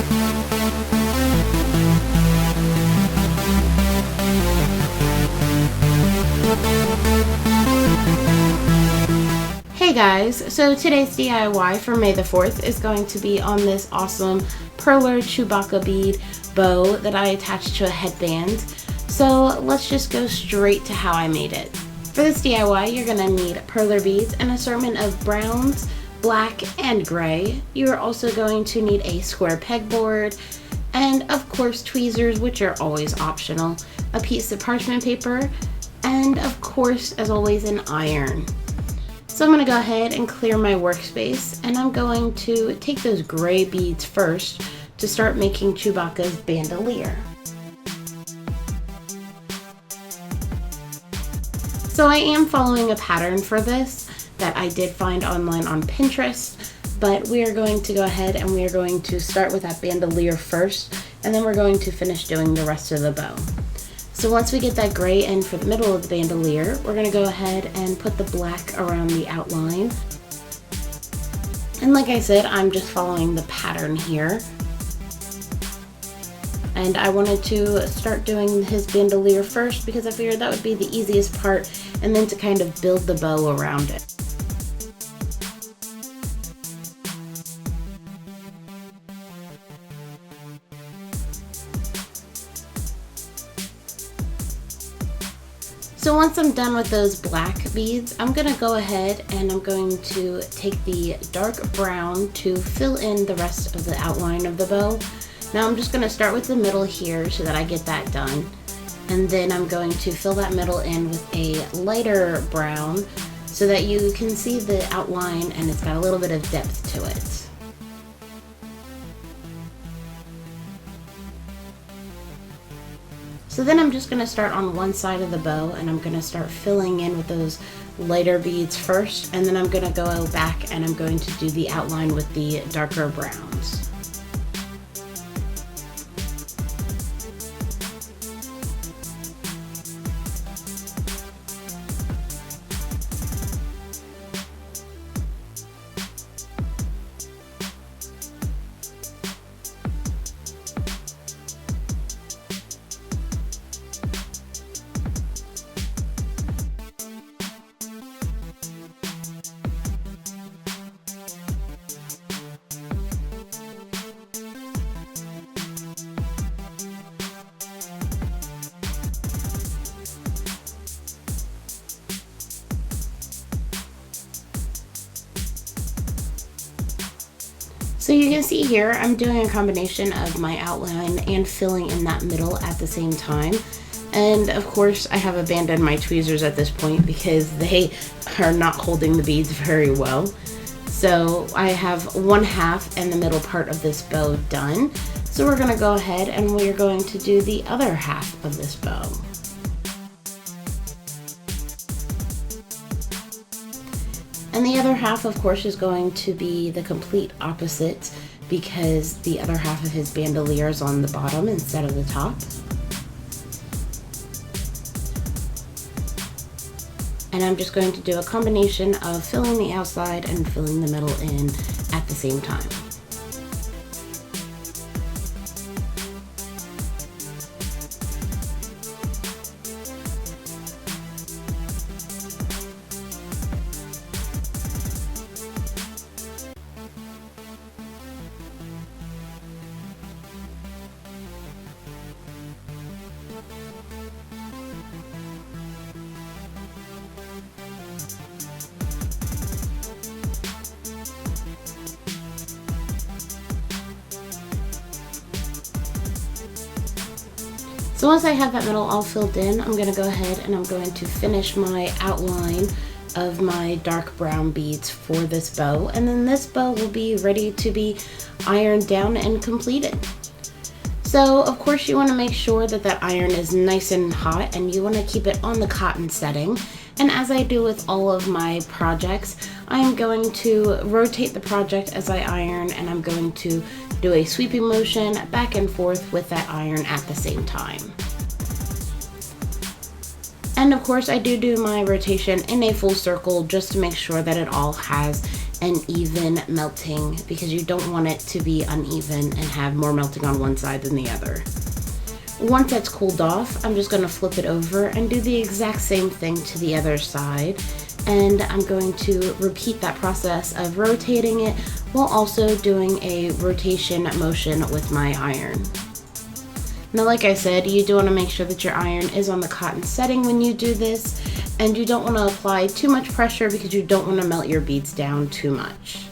Hey guys, so today's DIY for May the 4th is going to be on this awesome Perler Chewbacca bead bow that I attached to a headband. So let's just go straight to how I made it. For this DIY, you're going to need perler beads, an assortment of browns, black, and gray. You're also going to need a square pegboard, and of course tweezers, which are always optional, a piece of parchment paper, and of course, as always, an iron. So I'm going to go ahead and clear my workspace, and I'm going to take those gray beads first to start making Chewbacca's bandolier. So I am following a pattern for this that I did find online on Pinterest, but we are going to go ahead and we are going to start with that bandolier first, and then we're going to finish doing the rest of the bow. So once we get that gray in for the middle of the bandolier, we're going to go ahead and put the black around the outline. And like I said, I'm just following the pattern here. And I wanted to start doing his bandolier first because I figured that would be the easiest part, and then to kind of build the bow around it. So once I'm done with those black beads, I'm going to go ahead and I'm going to take the dark brown to fill in the rest of the outline of the bow. Now I'm just going to start with the middle here so that I get that done. And then I'm going to fill that middle in with a lighter brown so that you can see the outline and it's got a little bit of depth to it. So then I'm just going to start on one side of the bow, and I'm going to start filling in with those lighter beads first, and then I'm going to go back and I'm going to do the outline with the darker browns. So you can see here, I'm doing a combination of my outline and filling in that middle at the same time. And of course, I have abandoned my tweezers at this point because they are not holding the beads very well. So I have one half and the middle part of this bow done. So we're going to go ahead and we're going to do the other half of this bow. And the other half, of course, is going to be the complete opposite because the other half of his bandolier is on the bottom instead of the top. And I'm just going to do a combination of filling the outside and filling the middle in at the same time. So once I have that middle all filled in, I'm going to go ahead and I'm going to finish my outline of my dark brown beads for this bow, and then this bow will be ready to be ironed down and completed. So of course you want to make sure that that iron is nice and hot, and you want to keep it on the cotton setting. And as I do with all of my projects, I'm going to rotate the project as I iron, and I'm going to do a sweeping motion back and forth with that iron at the same time. And of course I do my rotation in a full circle just to make sure that it all has and even melting, because you don't want it to be uneven and have more melting on one side than the other. Once that's cooled off, I'm just going to flip it over and do the exact same thing to the other side. And I'm going to repeat that process of rotating it while also doing a rotation motion with my iron. Now, like I said, you do want to make sure that your iron is on the cotton setting when you do this, and you don't want to apply too much pressure because you don't want to melt your beads down too much.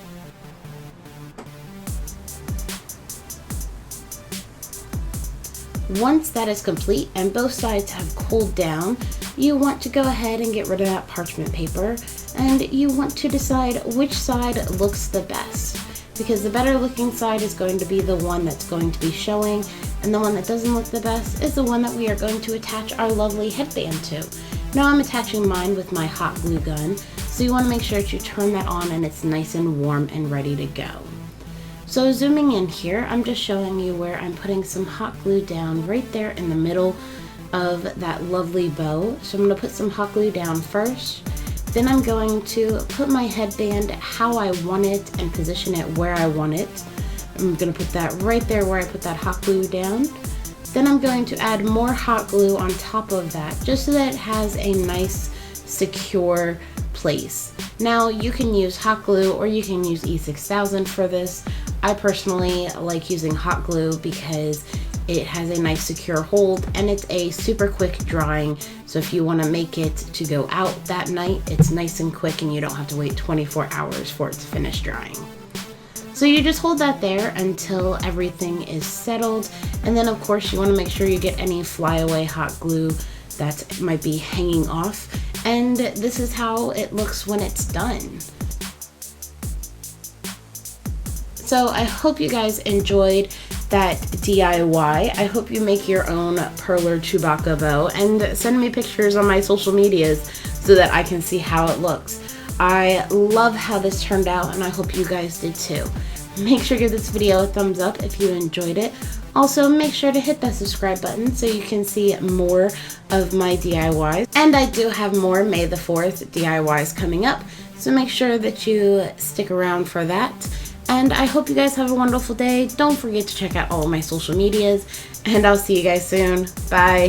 Once that is complete and both sides have cooled down, you want to go ahead and get rid of that parchment paper, and you want to decide which side looks the best, because the better looking side is going to be the one that's going to be showing, and the one that doesn't look the best is the one that we are going to attach our lovely headband to. Now I'm attaching mine with my hot glue gun, so you want to make sure that you turn that on and it's nice and warm and ready to go. So zooming in here, I'm just showing you where I'm putting some hot glue down right there in the middle of that lovely bow. So I'm going to put some hot glue down first. Then I'm going to put my headband how I want it and position it where I want it. I'm going to put that right there where I put that hot glue down. Then I'm going to add more hot glue on top of that, just so that it has a nice, secure place. Now you can use hot glue or you can use E6000 for this. I personally like using hot glue because it has a nice secure hold and it's a super quick drying. So if you want to make it to go out that night, it's nice and quick and you don't have to wait 24 hours for it to finish drying. So you just hold that there until everything is settled. And then of course you want to make sure you get any flyaway hot glue that might be hanging off. And this is how it looks when it's done. So I hope you guys enjoyed that DIY. I hope you make your own Perler Chewbacca bow and send me pictures on my social medias so that I can see how it looks. I love how this turned out and I hope you guys did too. Make sure to give this video a thumbs up if you enjoyed it. Also, make sure to hit that subscribe button so you can see more of my DIYs. And I do have more May the 4th DIYs coming up, so make sure that you stick around for that. And I hope you guys have a wonderful day. Don't forget to check out all of my social medias, and I'll see you guys soon. Bye.